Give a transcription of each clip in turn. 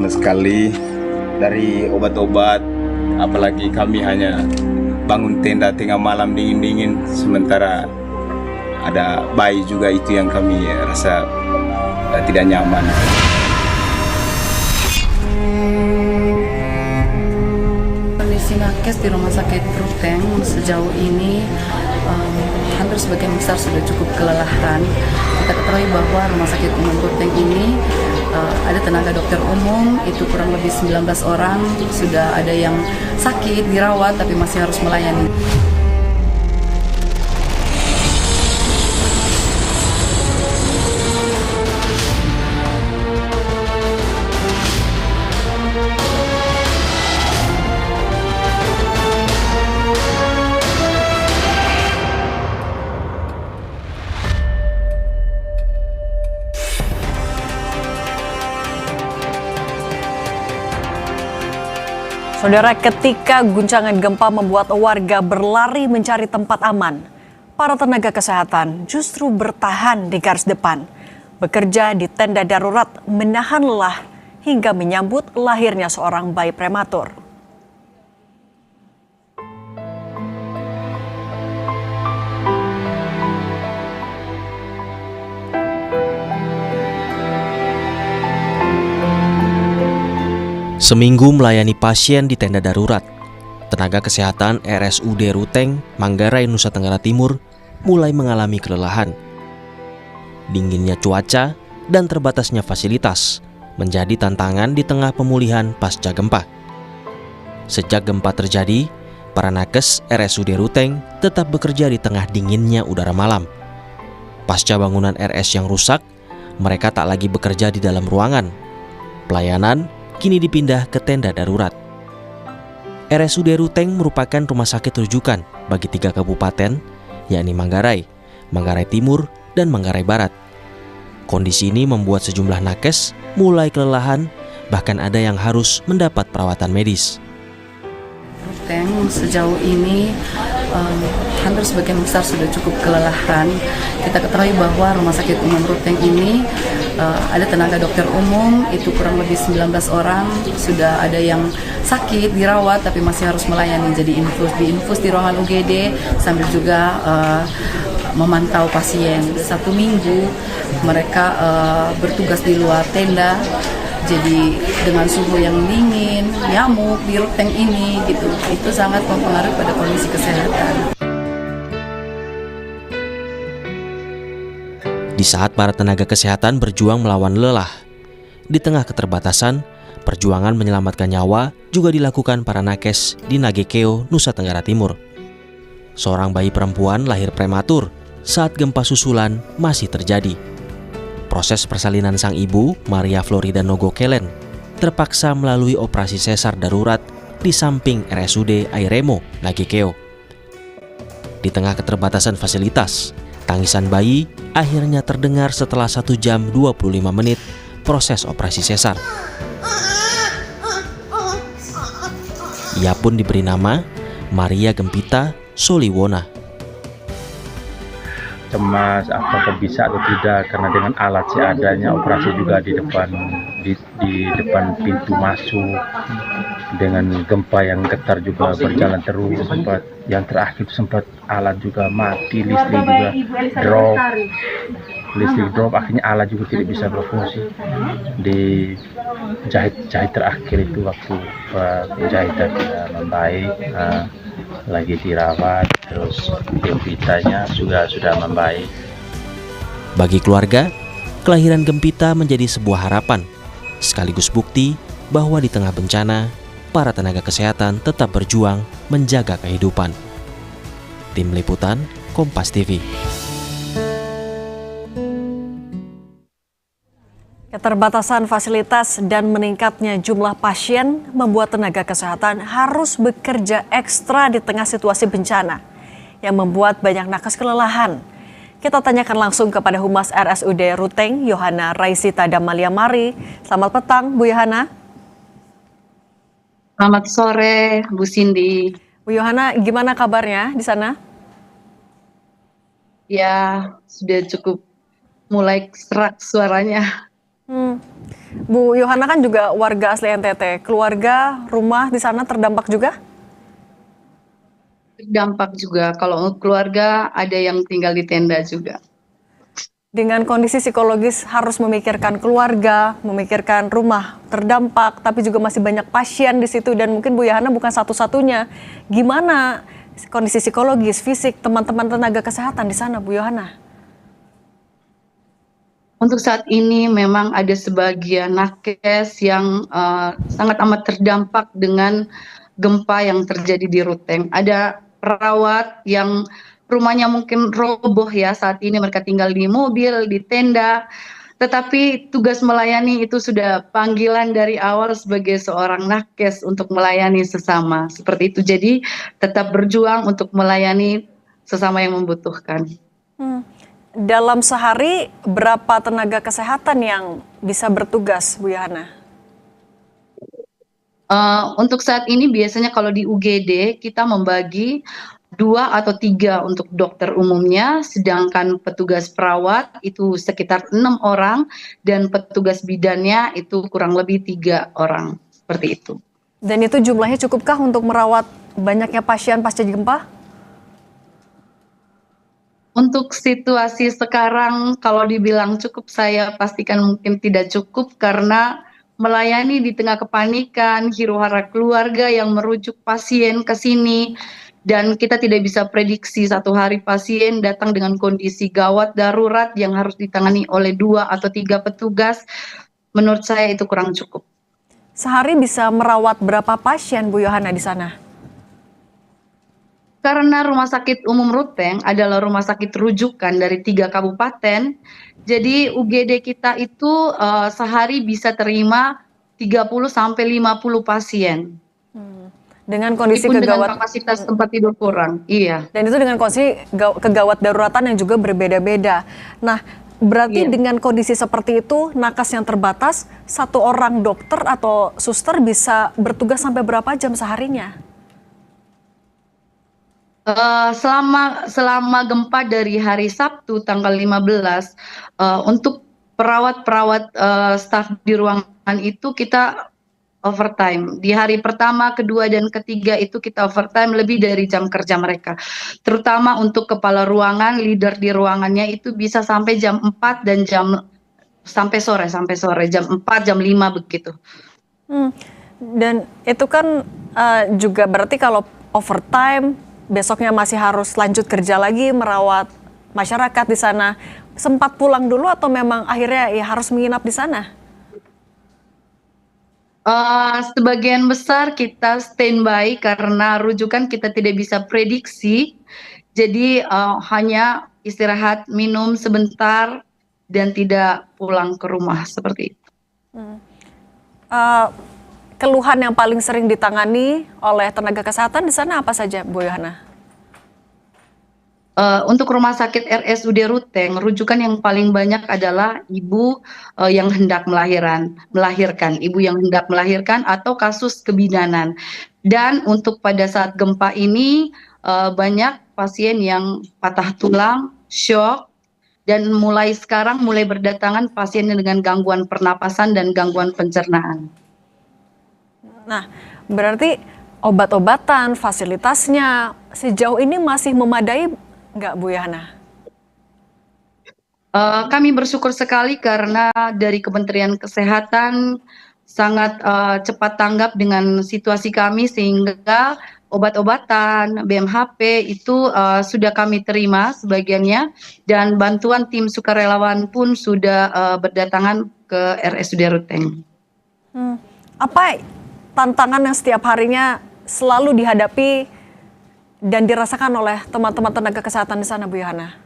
Sekali dari obat-obat, apalagi kami hanya bangun tenda tengah malam dingin-dingin, sementara ada bayi juga, itu yang kami rasa tidak nyaman. Kondisi nakes di Rumah Sakit Ruteng sejauh ini hampir sebagian besar sudah cukup kelelahan. Kita ketahui bahwa Rumah Sakit Umum Ruteng ini ada tenaga dokter umum, itu kurang lebih 19 orang, sudah ada yang sakit, dirawat, tapi masih harus melayani. Saudara, ketika guncangan gempa membuat warga berlari mencari tempat aman, para tenaga kesehatan justru bertahan di garis depan, bekerja di tenda darurat, menahan lelah hingga menyambut lahirnya seorang bayi prematur. Seminggu melayani pasien di tenda darurat, tenaga kesehatan RSUD Ruteng, Manggarai, Nusa Tenggara Timur mulai mengalami kelelahan. Dinginnya cuaca dan terbatasnya fasilitas menjadi tantangan di tengah pemulihan pasca gempa. Sejak gempa terjadi, para nakes RSUD Ruteng tetap bekerja di tengah dinginnya udara malam. Pasca bangunan RS yang rusak, mereka tak lagi bekerja di dalam ruangan. Pelayanan kini dipindah ke tenda darurat. RSUD Ruteng merupakan rumah sakit rujukan bagi 3 kabupaten, yakni Manggarai, Manggarai Timur, dan Manggarai Barat. Kondisi ini membuat sejumlah nakes mulai kelelahan, bahkan ada yang harus mendapat perawatan medis. Ruteng sejauh ini hampir sebagian besar sudah cukup kelelahan. Kita ketahui bahwa Rumah Sakit Umum Ruteng ini ada tenaga dokter umum, itu kurang lebih 19 orang, sudah ada yang sakit, dirawat, tapi masih harus melayani, jadi diinfus di ruangan UGD sambil juga memantau pasien. 1 minggu mereka bertugas di luar tenda, jadi dengan suhu yang dingin, nyamuk di Ruteng ini gitu, itu sangat mempengaruhi pada kondisi kesehatan. Di saat para tenaga kesehatan berjuang melawan lelah, di tengah keterbatasan, perjuangan menyelamatkan nyawa juga dilakukan para nakes di Nagekeo, Nusa Tenggara Timur. Seorang bayi perempuan lahir prematur saat gempa susulan masih terjadi. Proses persalinan sang ibu, Maria Florida Nogokelen, terpaksa melalui operasi sesar darurat di samping RSUD Airemo, Nagekeo. Di tengah keterbatasan fasilitas, tangisan bayi akhirnya terdengar setelah 1 jam 25 menit proses operasi sesar. Ia pun diberi nama Maria Gempita Soliwona. Cemas apakah bisa atau tidak, karena dengan alat seadanya, operasi juga di depan pintu masuk, dengan gempa yang getar juga berjalan terus, sempat yang terakhir sempat alat juga mati, listrik drop, akhirnya alat juga tidak bisa berfungsi. Di jahit terakhir itu waktu penjahitan tidak membaik, lagi dirawat, terus Gempitanya juga sudah membaik. Bagi keluarga, kelahiran Gempita menjadi sebuah harapan, sekaligus bukti bahwa di tengah bencana, para tenaga kesehatan tetap berjuang menjaga kehidupan. Tim Liputan, Kompas TV. Keterbatasan fasilitas dan meningkatnya jumlah pasien membuat tenaga kesehatan harus bekerja ekstra di tengah situasi bencana yang membuat banyak nakes kelelahan. Kita tanyakan langsung kepada Humas RSUD Ruteng, Yohana Raisita Damaliamari. Selamat petang, Bu Yohana. Selamat sore, Bu Cindy. Bu Yohana, gimana kabarnya di sana? Ya, sudah cukup mulai serak suaranya. Bu Yohana kan juga warga asli NTT. Keluarga, rumah di sana terdampak juga? Terdampak juga. Kalau untuk keluarga ada yang tinggal di tenda juga. Dengan kondisi psikologis harus memikirkan keluarga, memikirkan rumah terdampak, tapi juga masih banyak pasien di situ dan mungkin Bu Yohana bukan satu-satunya. Gimana kondisi psikologis, fisik teman-teman tenaga kesehatan di sana, Bu Yohana? Untuk saat ini memang ada sebagian nakes yang sangat amat terdampak dengan gempa yang terjadi di Ruteng. Ada perawat yang rumahnya mungkin roboh ya saat ini, mereka tinggal di mobil, di tenda. Tetapi tugas melayani itu sudah panggilan dari awal sebagai seorang nakes untuk melayani sesama. Seperti itu. Jadi tetap berjuang untuk melayani sesama yang membutuhkan. Dalam sehari berapa tenaga kesehatan yang bisa bertugas, Bu Yohana? Untuk saat ini biasanya kalau di UGD kita membagi 2 atau 3 untuk dokter umumnya, sedangkan petugas perawat itu sekitar 6 orang dan petugas bidannya itu kurang lebih 3 orang, seperti itu. Dan itu jumlahnya cukupkah untuk merawat banyaknya pasien pasca gempa? Untuk situasi sekarang kalau dibilang cukup, saya pastikan mungkin tidak cukup karena melayani di tengah kepanikan, huru-hara keluarga yang merujuk pasien ke sini, dan kita tidak bisa prediksi satu hari pasien datang dengan kondisi gawat darurat yang harus ditangani oleh 2 atau 3 petugas. Menurut saya itu kurang cukup. Sehari bisa merawat berapa pasien, Bu Yohana, di sana? Karena Rumah Sakit Umum Ruteng adalah rumah sakit rujukan dari 3 kabupaten, jadi UGD kita itu sehari bisa terima 30 sampai 50 pasien. Dengan kondisi Meskipun dengan kegawat kapasitas tempat tidur kurang, iya. dan itu dengan kondisi kegawat daruratan yang juga berbeda-beda. Nah, berarti Iya. dengan kondisi seperti itu, nakes yang terbatas, satu orang dokter atau suster bisa bertugas sampai berapa jam seharinya? Selama gempa dari hari Sabtu tanggal 15, untuk perawat-perawat, staf di ruangan itu kita overtime. Di hari pertama, kedua, dan ketiga itu kita overtime lebih dari jam kerja mereka. Terutama untuk kepala ruangan, leader di ruangannya itu bisa sampai jam 4 dan sampai sore jam 4, jam 5 begitu. Dan itu kan juga berarti kalau overtime, besoknya masih harus lanjut kerja lagi merawat masyarakat di sana. Sempat pulang dulu atau memang akhirnya ya harus menginap di sana? Sebagian besar kita standby karena rujukan kita tidak bisa prediksi. Jadi hanya istirahat, minum sebentar, dan tidak pulang ke rumah seperti itu. Keluhan yang paling sering ditangani oleh tenaga kesehatan di sana apa saja, Bu Yohana? Untuk Rumah Sakit RSUD Ruteng, rujukan yang paling banyak adalah ibu yang hendak melahirkan, ibu yang hendak melahirkan atau kasus kebidanan. Dan untuk pada saat gempa ini banyak pasien yang patah tulang, shock, dan mulai sekarang mulai berdatangan pasien dengan gangguan pernapasan dan gangguan pencernaan. Nah, berarti obat-obatan, fasilitasnya sejauh ini masih memadai nggak, Bu Yohana? Kami bersyukur sekali karena dari Kementerian Kesehatan sangat cepat tanggap dengan situasi kami sehingga obat-obatan, BMHP itu sudah kami terima sebagiannya, dan bantuan tim sukarelawan pun sudah berdatangan ke RSUD Ruteng. Apa tantangan yang setiap harinya selalu dihadapi dan dirasakan oleh teman-teman tenaga kesehatan di sana, Bu Yohana?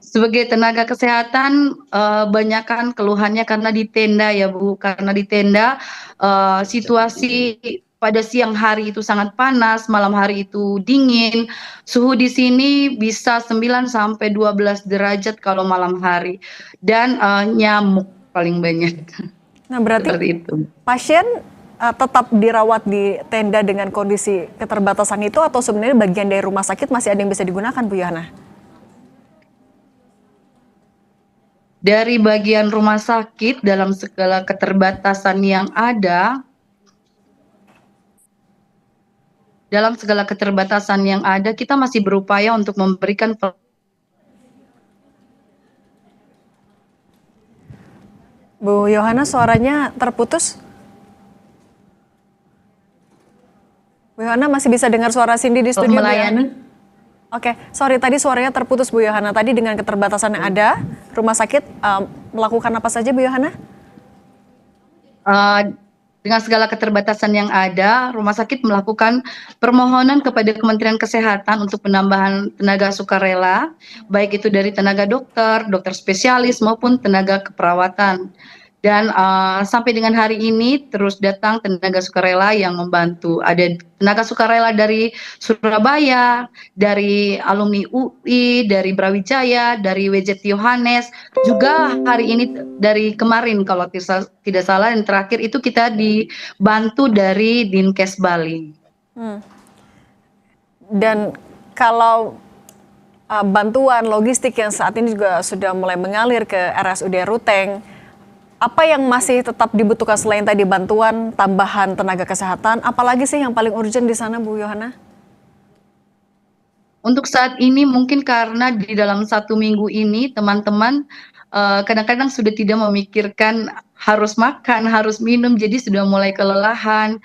Sebagai tenaga kesehatan, banyakkan keluhannya karena di tenda ya Bu, karena di tenda situasi pada siang hari itu sangat panas, malam hari itu dingin, suhu di sini bisa 9 sampai 12 derajat kalau malam hari, dan nyamuk paling banyak. Nah, berarti Seperti itu. pasien tetap dirawat di tenda dengan kondisi keterbatasan itu atau sebenarnya bagian dari rumah sakit masih ada yang bisa digunakan, Bu Yohana? dari bagian rumah sakit dalam segala keterbatasan yang ada, kita masih berupaya untuk memberikan. Bu Yohana, suaranya terputus. Bu Yohana masih bisa dengar suara Cindy di studio, Bu melayani. Yohana? Oke, sorry tadi suaranya terputus Bu Yohana. Tadi dengan keterbatasan yang ada, rumah sakit melakukan apa saja Bu Yohana? Dengan segala keterbatasan yang ada, rumah sakit melakukan permohonan kepada Kementerian Kesehatan untuk penambahan tenaga sukarela, baik itu dari tenaga dokter, dokter spesialis maupun tenaga keperawatan. Dan sampai dengan hari ini terus datang tenaga sukarela yang membantu. Ada tenaga sukarela dari Surabaya, dari alumni UI, dari Brawijaya, dari WJ Yohanes, juga hari ini dari kemarin kalau tidak salah, dan terakhir itu kita dibantu dari Dinkes Bali. Dan kalau bantuan logistik yang saat ini juga sudah mulai mengalir ke RSUD Ruteng, apa yang masih tetap dibutuhkan selain tadi bantuan tambahan tenaga kesehatan? Apalagi sih yang paling urgent di sana, Bu Yohana? Untuk saat ini mungkin karena di dalam 1 minggu ini teman-teman kadang-kadang sudah tidak memikirkan harus makan, harus minum, jadi sudah mulai kelelahan.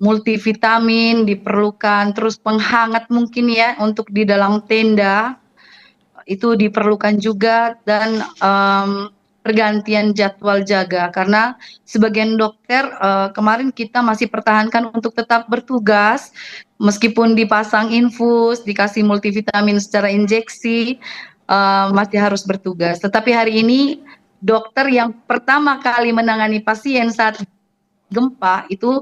Multivitamin diperlukan, terus penghangat mungkin ya untuk di dalam tenda itu diperlukan juga, dan pergantian jadwal jaga karena sebagian dokter kemarin kita masih pertahankan untuk tetap bertugas meskipun dipasang infus, dikasih multivitamin secara injeksi, masih harus bertugas. Tetapi hari ini dokter yang pertama kali menangani pasien saat gempa itu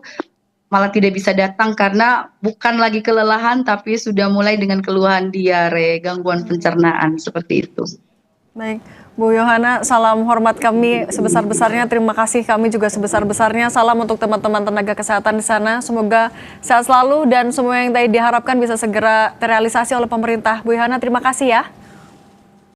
malah tidak bisa datang karena bukan lagi kelelahan tapi sudah mulai dengan keluhan diare, gangguan pencernaan seperti itu. Baik, Bu Yohana, salam hormat kami sebesar-besarnya. Terima kasih kami juga sebesar-besarnya. Salam untuk teman-teman tenaga kesehatan di sana. Semoga sehat selalu dan semua yang tadi diharapkan bisa segera terrealisasi oleh pemerintah. Bu Yohana, terima kasih ya.